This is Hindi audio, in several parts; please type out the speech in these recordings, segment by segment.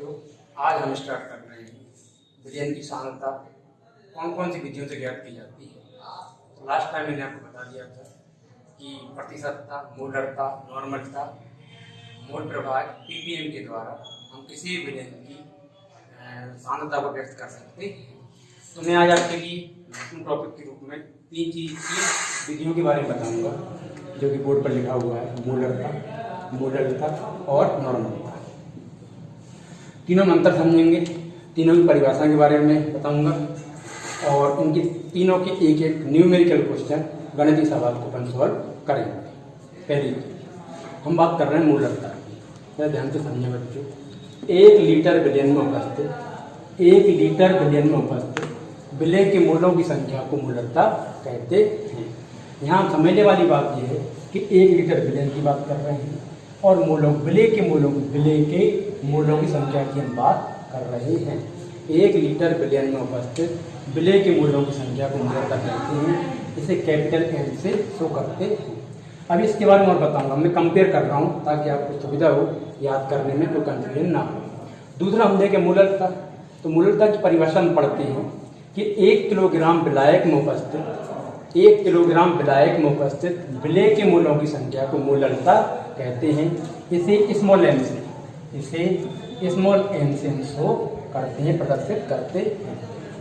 बच्चों, आज हम स्टार्ट कर रहे हैं विलयन की सांद्रता कौन कौन सी विधियों से ज्ञात की जाती है। तो लास्ट टाइम मैंने आपको बता दिया था कि प्रतिशतता, मोलरता, नॉर्मलता, मोल प्रभाग, पीपीएम के द्वारा हम किसी भी विलयन की सांद्रता को व्यक्त कर सकते हैं। तो मैं आज आपके लिए टॉपिक के रूप में तीन विधियों के बारे में बताऊंगा जो कि बोर्ड पर लिखा हुआ है, मोलरता और नॉर्मलता। तीनों में अंतर समझेंगे, तीनों की परिभाषा के बारे में बताऊंगा और इनकी तीनों के एक एक न्यूमेरिकल क्वेश्चन, गणितीय सवाल को अपन सॉल्व करेंगे। पहली हम बात कर रहे हैं मोलरता की। ध्यान से समझें बच्चों, 1 लीटर विलयन में उपस्थित विलय के मोलों की संख्या को मोलरता कहते हैं। यहाँ समझने वाली बात यह है कि 1 लीटर विलयन की बात कर रहे हैं और विलय के मोलों की संख्या की हम बात कर रहे हैं। 1 लीटर विलयन में उपस्थित विलय के मोलों की संख्या को मोलरता कहते हैं। इसे कैपिटल एम से शो करते हैं। अब इसके बारे में और बताऊंगा, मैं कंपेयर कर रहा हूँ ताकि आपको सुविधा हो याद करने में, कोई कंफ्यूजन ना हो। दूसरा हम देखें मोलरता। तो मोलरता की परिभाषा हम पढ़ते हैं कि 1 किलोग्राम विलायक में उपस्थित विलय के मोलों की संख्या को मोलरता कहते हैं। इसे स्मॉल एम से हम शो करते हैं, प्रदर्शित करते हैं।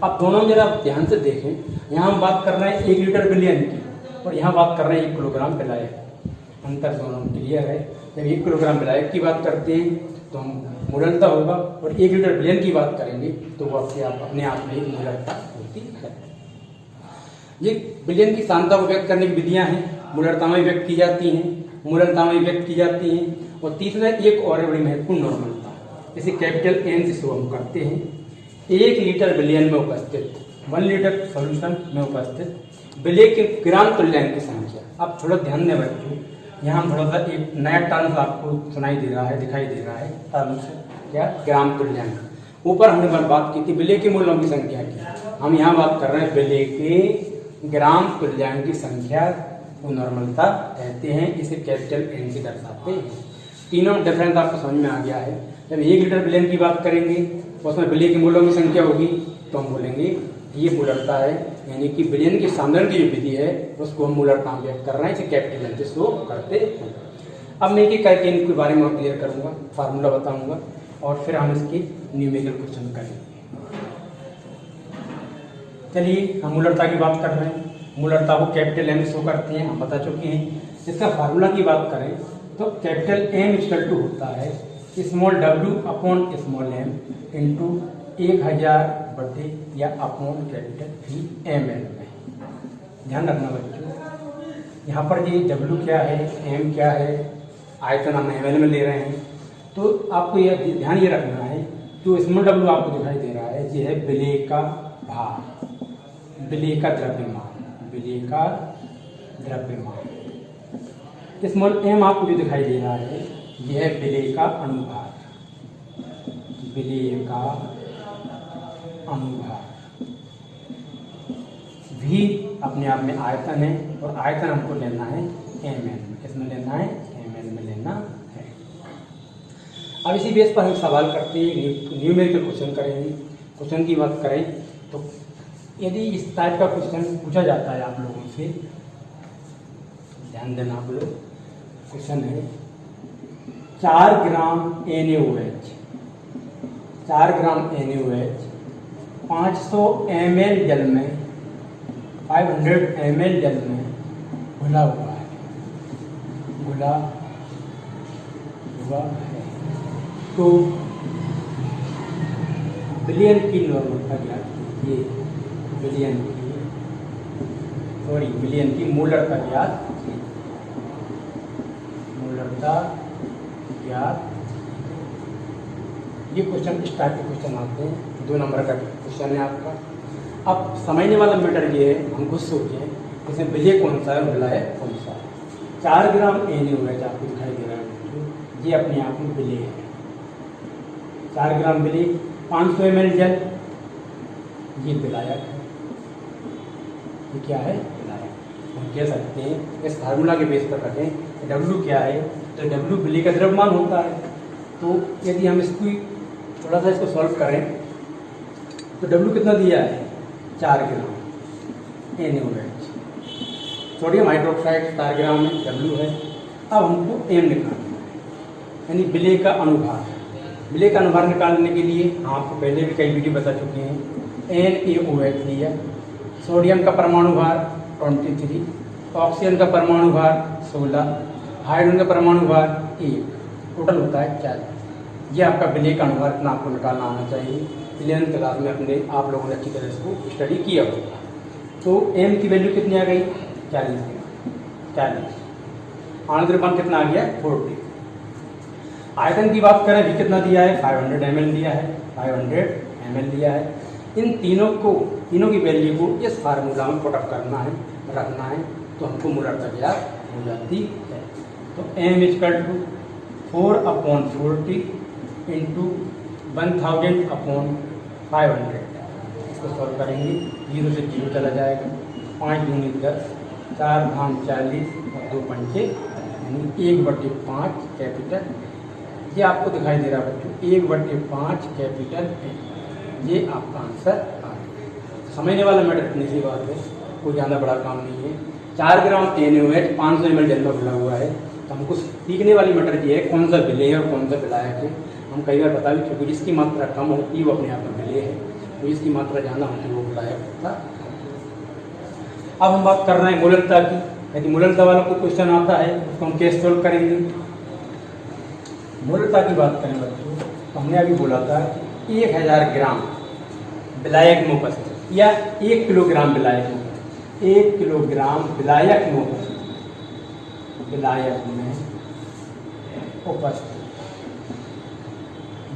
अब दोनों जरा ध्यान से देखें, यहाँ हम बात कर रहे हैं 1 लीटर विलयन की और यहाँ बात कर रहे हैं 1 किलोग्राम विलायक। अंतर दोनों क्लियर है। जब 1 किलोग्राम विलायक की बात करते हैं तो हम मोलरता होगा और 1 लीटर विलयन की बात करेंगे तो वो अपने आप में मोलरता होती है। ये विलयन की सांद्रता को व्यक्त करने की विधियां हैं, मोलरता में व्यक्त की जाती हैं। और तीसरा एक और बड़ी महत्वपूर्ण नॉर्मलता, इसे कैपिटल एन से शो हम करते हैं। 1 लीटर विलयन में उपस्थित 1 लीटर सॉल्यूशन में उपस्थित विलय के ग्राम तुल्यांक की संख्या। अब थोड़ा ध्यान दें बच्चों, यहाँ थोड़ा सा एक नया टर्म आपको दिखाई दे रहा है टर्म्स, क्या? ग्राम तुल्यांक। ऊपर हमने बात की थी विलय के मोलों की संख्या की, हम यहाँ बात कर रहे हैं विलय के ग्राम तुल्यांक की संख्या को नॉर्मलता कहते हैं। इसे कैपिटल एन से दर्शाते हैं। तीनों डिफरेंस आपको समझ में आ गया है। जब 1 लीटर विलयन की बात करेंगे उसमें विलय के मोलों की संख्या होगी तो हम बोलेंगे ये मोलरता है, यानी कि विलयन की सांद्रण की जो विधि है उसको हम मोलरता में व्यक्त कर रहे हैं। इसे कैपिटल एन से शो करते हैं। अब मैं एक करके इनके बारे में और क्लियर करूंगा, फार्मूला बताऊंगा और फिर हम इसकी न्यूमेरिकल क्वेश्चन करेंगे। चलिए हम मोलरता की बात कर रहे हैं। मोलरता को कैपिटल एम शो करते हैं, हम बता चुके हैं। इसका फार्मूला की बात करें तो कैपिटल एम इक्वल टू होता है small w upon small m into 1000 बटे या अपॉन कैपिटल V ml में। ध्यान रखना बच्चों, यहाँ पर ये w क्या है, m क्या है, आयतन हम ml में ले रहे हैं। तो आपको यह ध्यान ये रखना है, जो स्मॉल w आपको दिखाई दे रहा है ये है विलय का भार, विलय का द्रव्यमान। स्मॉल m आपको जो दिखाई दे रहा है यह है विलय का अनुभार। V अपने आप में आयतन है और आयतन हमको लेना है ml में। किसमें लेना है? ml में लेना है। अब इसी बेस पर हम सवाल करते हैं, न्यूमेरिकल क्वेश्चन करेंगे। क्वेश्चन की बात करें तो यदि इस टाइप का क्वेश्चन पूछा जाता है आप लोगों से, ध्यान देना आप लोग। क्वेश्चन है 4 ग्राम NaOH 500 ml जल में 500 ml जल में घुला हुआ है। तो विलयन की नॉर्मलता ज्ञात कीजिए। विलयन की मोलरता ज्ञात ये क्वेश्चन इस टाइप के क्वेश्चन आते हैं। 2 नंबर का क्वेश्चन है आपका। अब समझने वाला मैटर ये है, हम खुद सोचें इसमें विलय कौन सा है, विलायक कौन सा है। 4 ग्राम NaOH आपको दिखाई दे रहा है, ये अपने आप में विलय है। 4 ग्राम विलय, 500 ml जल, ये विलायक है। ये क्या है? विलायक। हम कह सकते हैं इस फार्मूला के बेस पर रखें W क्या है, तो W विलय का द्रव्यमान होता है। तो यदि हम इसकी थोड़ा सा इसको सॉल्व करें तो W कितना दिया है 4 ग्राम NaOH। सोडियम हाइड्रोक्साइड 4 ग्राम में W है। अब हमको M निकालना है, यानी विलेय का अनुभार। विलेय का अनुभार निकालने के लिए आपको पहले भी कई वीडियो बता चुके हैं। NaOH लिया, सोडियम का परमाणु भार 23, ऑक्सीजन का परमाणु भार 16, हाइड्रोजन का परमाणु भार 1, टोटल होता है 40। ये आपका विलेय का अनुभार इतना आपको निकालना आना चाहिए। 11th क्लास में अपने आप लोगों ने अच्छी तरह इसको स्टडी किया होगा। तो M की वैल्यू कितनी आ गई 40। आणविक द्रव्यमान कितना आ गया 40। आयतन की बात करें भी कितना दिया है 500 ml दिया है, 500 ml दिया है। इन तीनों की वैल्यू को इस फार्मूला में पुटअप करना है, रखना है, तो हमको मोलरता ज्ञात हो जाती है। तो M = 4/40 इंटू 1000/500। इसको सॉल्व करेंगे, 0 से 0 चला जाएगा, 5 दूनी 10, 4 धाम 40 और 2 पंचे यानी 1/5 कैपिटल। ये आपको दिखाई दे रहा है बच्चों 1/5 कैपिटल है। ये आपका आंसर आ गया। समझने वाला मैटर इतनी सी बात है, कोई ज़्यादा बड़ा काम नहीं है। 4 ग्राम NaOH 500 ml जल में घुला हुआ है। तो हमको सीखने वाली मैटर ये है कौन सा विलेय है और कौन सा विलायक है। हम कई बार बता भी चुके, जिसकी मात्रा कम होती है वो अपने आप में विलेय है, तो जिसकी मात्रा ज़्यादा होती है वो विलायक होता है। अब हम बात कर रहे हैं मोलरता की। यदि मोलरता वाला कोई क्वेश्चन आता है उसको हम कैसे सॉल्व करेंगे। मोलरता की बात करें बच्चों तो हमने अभी बोला था 1000 ग्राम विलायक में उपस्थित या 1 किलोग्राम विलायक में, 1 किलोग्राम विलायक में उपस्थित, विलायक में उपस्थित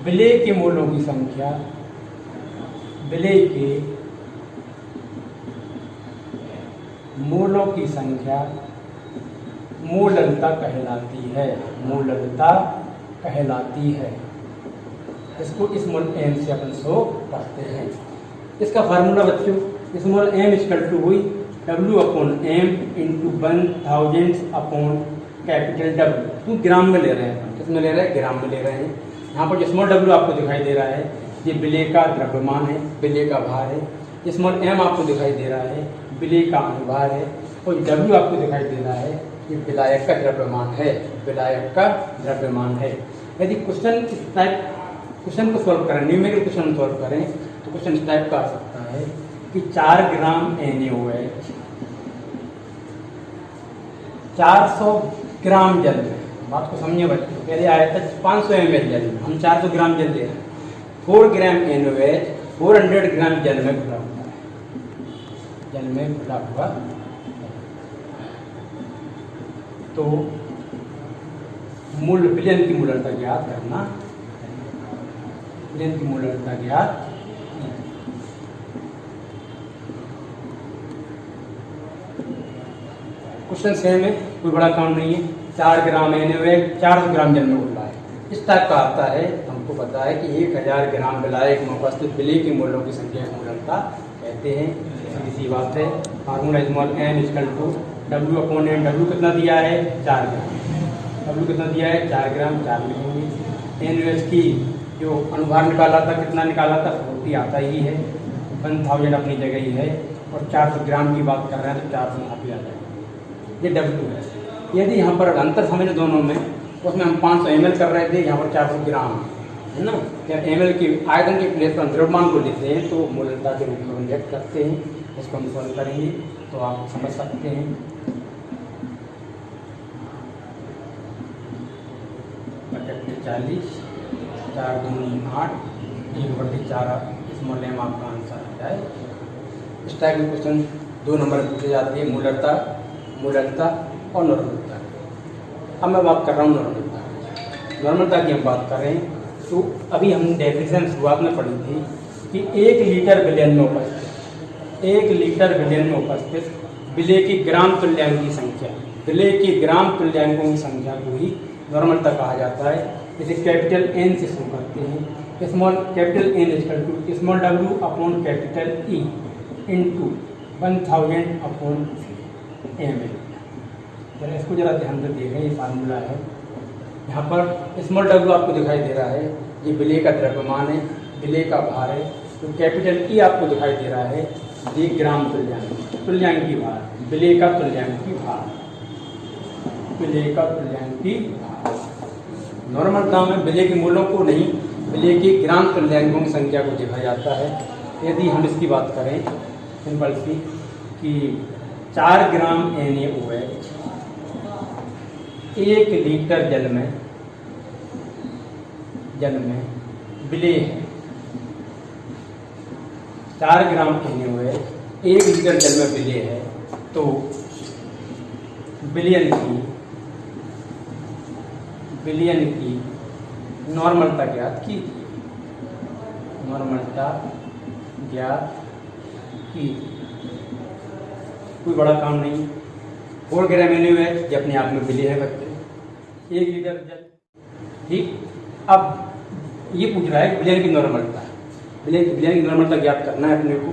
विलेय के मोलों की संख्या, विलेय के मोलों की संख्या मोलरता कहलाती है, मोलरता कहलाती है। इसको इस मोल M से अपन शो करते हैं। इसका फार्मूला बच्चों इस मोल M = हुई W/M इंटू 1000/W। तो ग्राम में ले रहे हैं, किसमें ले रहे हैं ग्राम में ले रहे हैं। यहाँ पर जो स्मॉल W आपको दिखाई दे रहा है ये विलेय का द्रव्यमान है, विलेय का भार है। स्मॉल M आपको दिखाई दे रहा है विलेय का अनुभार है, और W आपको दिखाई दे रहा है ये विलायक का द्रव्यमान है, विलायक का द्रव्यमान है। यदि क्वेश्चन को सॉल्व करें, न्यूमेरिकल क्वेश्चन सॉल्व करें तो क्वेश्चन इस टाइप का आ सकता है कि 4 ग्राम NaOH 400 ग्राम जल में, बात को समझिए बच्चों, पहले आया था 500 ml जल में, हम 400 ग्राम जल ले रहे हैं। 4 ग्राम NaOH 400 ग्राम जल में घुला हुआ है, जल में घुला हुआ। तो मूल विलयन की मोलरता ज्ञात करना, विलयन की मोलरता ज्ञात। क्वेश्चन सेम है, कोई बड़ा काम नहीं है। 4 ग्राम NaOH 400 ग्राम जल में घुला है, इस टाइप का आता है। हमको पता है कि 1000 ग्राम विलायक में उपस्थित विलेय के मोलों की संख्या को मोलरता कहते हैं। सीधी बात है। Formula small M = W/M। W कितना दिया है 4 ग्राम, W कितना दिया है 4 ग्राम, 4 लिखेंगे। NaOH की जो अनुभार निकाला था कितना निकाला था 40 आता ही है, 1000 अपनी जगह ही है, और 400 ग्राम की बात कर रहे हैं तो 400 यहाँ पे आ जाएगा। ये W है। यदि यहाँ पर अंतर समझ दोनों में, उसमें हम 500 ml कर रहे थे, यहाँ पर 400 ग्राम है ना। जब ml की आयतन के प्लेस पर द्रव्यमान को लेते हैं तो मोलरता के रूप में व्यक्त करते हैं। इसको हम सॉल्व करेंगे तो आप समझ सकते हैं। बटे 40, 4 दूनी 8, 1/4 स्मॉल M आपका आंसर आ जाए। इस टाइप के क्वेश्चन 2 नंबर पूछे जाते हैं, मोलरता और नॉर्मलता। अब मैं बात कर रहा हूँ नॉर्मलता की हम बात करें तो अभी हम डेफिनेशन शुरुआत में पढ़ी थी कि 1 लीटर विलयन में उपस्थित, 1 लीटर विलयन में उपस्थित विलेय की ग्राम तुल्यांक की संख्या, विलेय की ग्राम तुल्यांकों की संख्या को ही नॉर्मलता कहा जाता है। इसे कैपिटल N से शुरू करते हैं। स्मॉल कैपिटल N = स्मॉल W/कैपिटल E इंटू 1000/ml। जरा इसको जरा ध्यान से देखें, ये फार्मूला है। यहाँ पर स्मॉल W आपको दिखाई दे रहा है, ये विलेय का द्रव्यमान है, विलेय का भार है। तो कैपिटल ई आपको दिखाई दे रहा है, ये ग्राम तुल्यांकी भार, विलेय का तुल्यांकी भार, विलेय का तुल्यांकी भार। नॉर्मल दाम में विलेय के मूलों को नहीं, विलेय के ग्राम तुल्यांकों की संख्या को देखा जाता है। यदि हम इसकी बात करें सिंपल सी कि 4 ग्राम NaOH 1 लीटर जल में विलेय है। 4 ग्राम NaOH 1 लीटर जल में विलेय है, तो विलयन की नॉर्मलता ज्ञात की, कोई बड़ा काम नहीं। 4 ग्राम NaOH ये अपने आप में विलेय है बच्चे, 1 लीटर जल। ठीक, अब ये पूछ रहा है विलयन की नॉर्मलता, विलयन की नॉर्मलता ज्ञात करना है अपने को।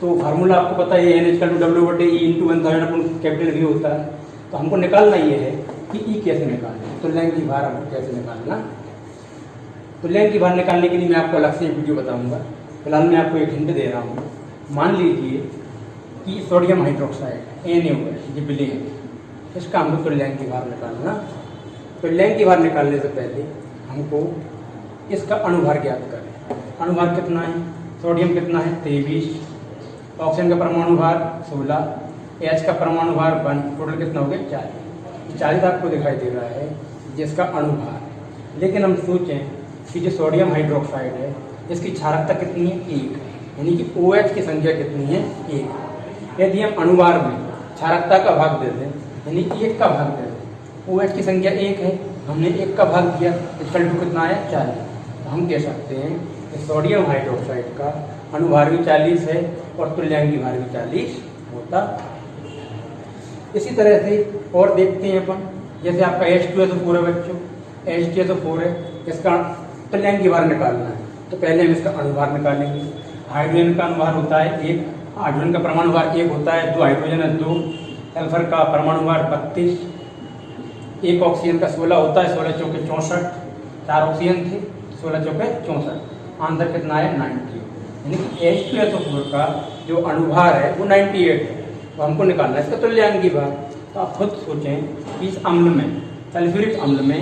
तो फार्मूला आपको पता है NH/W/E/1000 कैपिटल V होता है। तो हमको निकालना ये है कि E कैसे निकालना है, तुल्यांकी भार हमको कैसे निकालना। तुल्यांकी भार निकालने के लिए मैं आपको अलग से एक वीडियो बताऊंगा। फिलहाल मैं आपको एक हिंट दे रहा हूँ। मान लीजिए कि सोडियम हाइड्रोक्साइड NaOH ये विलेय है, इसका हमको तुल्यांकी भार निकालना। तुल्यांकी भार निकालने से पहले हमको इसका अणुभार ज्ञात करें। अणुभार कितना है, सोडियम कितना है 23, ऑक्सीजन का परमाणु भार 16, H का परमाणु भार 1, टोटल कितना हो गया 40। 40 आपको दिखाई दे रहा है जिसका अणुभार। लेकिन हम सोचें कि जो सोडियम हाइड्रोक्साइड है इसकी क्षारकता कितनी है 1, यानी कि OH की संख्या कितनी है 1। यदि हम अणुभार में क्षारकता का भाग दे दें, यानी 1 का भाग दे दें, OH की संख्या 1 है, हमने 1 का भाग दिया, इसका टू कितना आया 40। तो हम कह सकते हैं कि सोडियम हाइड्रोक्साइड का अणुभार भी 40 है और तुल्यांकी भार भी 40 होता। इसी तरह से और देखते हैं अपन, जैसे आपका H2SO4 है बच्चों, H2SO4 है, इसका तुल्यांकी भार निकालना है। तो पहले हम इसका अणुभार निकालेंगे। हाइड्रोजन का अणुभार होता है 1, हाइड्रोजन का परमाणु भार 1 होता है, 2 हाइड्रोजन है 2, सल्फर का परमाणु भार 32, 1 ऑक्सीजन का 16 होता है, 16 चौके 64, 4 ऑक्सीजन थे, 16 चौके 64। आंसर कितना है 90, यानी कि H2SO4 का जो अणुभार है वो 98 है। तो हमको निकालना है इसका तुल्यांकी भार। तो आप खुद सोचें कि इस अम्ल में, सल्फ्यूरिक अम्ल में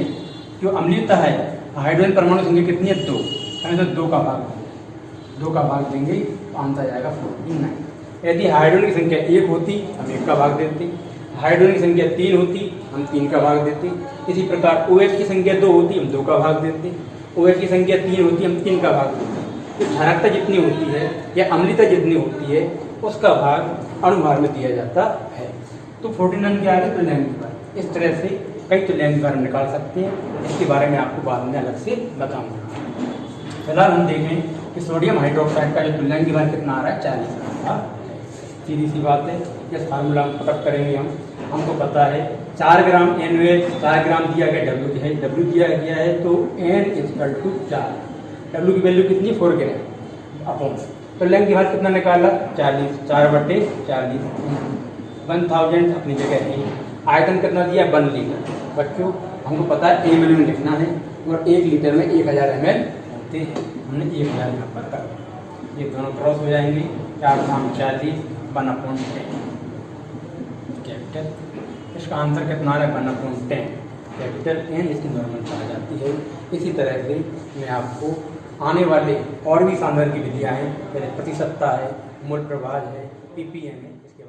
जो अम्लीयता है, हाइड्रोजन परमाणु संख्या कितनी है 2, हम इसे 2 का भाग देंगे तो आंसर आएगा 49। यदि हाइड्रोजन की संख्या 1 होती हम 1 का भाग देते, हाइड्रोजन की संख्या 3 होती हम 3 का भाग देते। इसी प्रकार OH की संख्या 2 होती हम 2 का भाग देते, OH की संख्या 3 होती हम 3 का भाग देते। तो क्षारकता जितनी होती है या अम्लीयता जितनी होती है उसका भाग अणुभार में दिया जाता है। तो 49 क्या है तुल्यांकी भार। इस तरह से कई तुल्यांकी भार निकाल सकते हैं, इसके बारे में आपको बाद में अलग से बताऊंगा। फिलहाल हम देखें कि सोडियम हाइड्रोक्साइड का जो तुल्यांकी भार कितना आ रहा है 40 का। सीधी सी बात है, इस फार्मूला में पुटअप करेंगे हमको पता है 4 ग्राम NaOH 4 ग्राम दिया गया, W दिया गया है, तो N=4, W की वैल्यू कितनी 4 ग्राम अपॉन तुल्यांकी भार कितना निकाला 40, 4/40, 1000 अपनी जगह है। आयतन कितना दिया 1 लीटर। बच्चों हमको पता है ml में लिखना है और 1 लीटर में 1000 ml होते हैं, हमने 1000 यहाँ पर कर, ये दोनों क्रॉस हो जाएंगे, 4 ग्राम 40 1/10 कैपिटल। इसका आंसर कितना आ रहा है 1/10 कैपिटल N, इसकी नॉर्मल आ जाती है। इसी तरह से मैं आपको आने वाले और भी सांद्रण की विधियाँ हैं, जैसे प्रतिशतता है, मूल प्रभाव है, PPM है, इसके